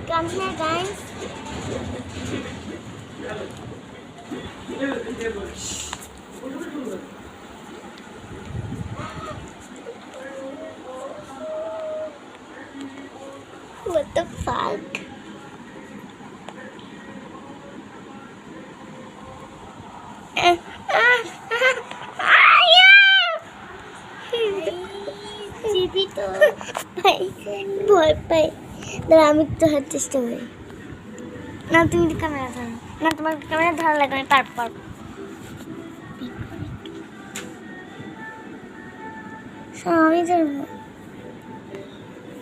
Come here, guys. What the fuck? চিপি তো ভয় পাই। দাঁড়া আমি একটু হাত চেষ্টা করি। না তুমি ক্যামেরা ধরো, না তোমার ক্যামেরা ধরা লাগবে, আমি পারবো। আমি ধরবো।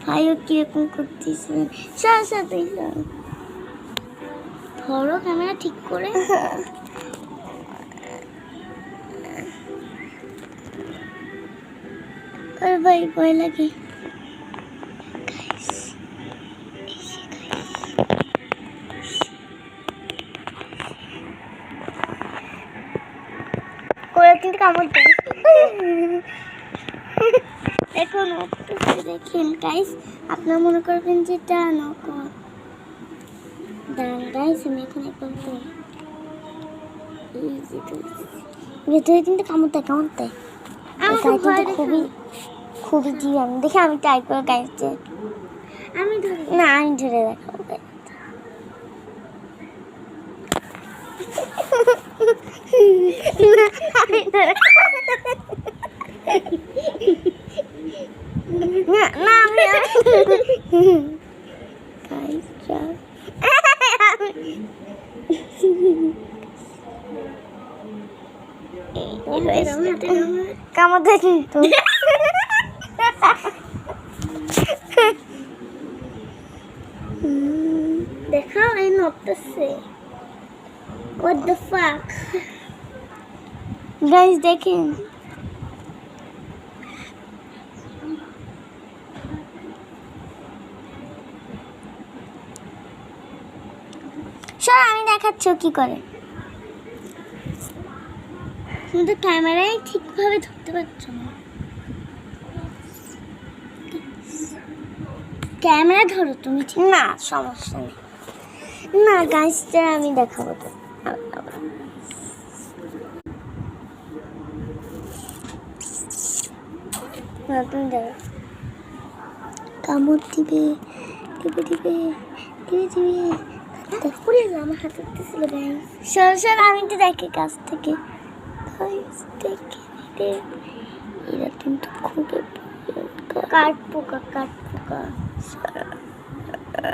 ভাইও কিরকম করতেছে। সাথে ধরো ক্যামেরা ঠিক করে। ভাই ভয় লাগে। ওরা কিন্তু কামড় দেয়। এখন দেখেন গাইস, আপনারা মনে করবেন যে এটা নকল। দাঁড়ান গাইস, আমি এখন একদম ভেতরে কিন্তু কামড় দেয়। খুবই জীবন দেখে আমি ট্রাই করে গাইছে। আমি ধরে দেখাবো। কামড় দেয় কিন্তু। দেখাও এই নড়তেছে। What the fuck? Guys, দেখেন। আমি দেখাচ্ছি কি করে। কিন্তু ক্যামেরায় ঠিকভাবে ধরতে পারছো না। ক্যামেরা ধরো তুমি। না সমস্যা নেই। না গাইসটা আমি দেখাবো তো। তুমি দেখো, কামড় দিবে। আমার হাতে ছিল সর আমি তো দেখি কাছ থেকে। এরা কিন্তু খুবই কাঠ পোকা।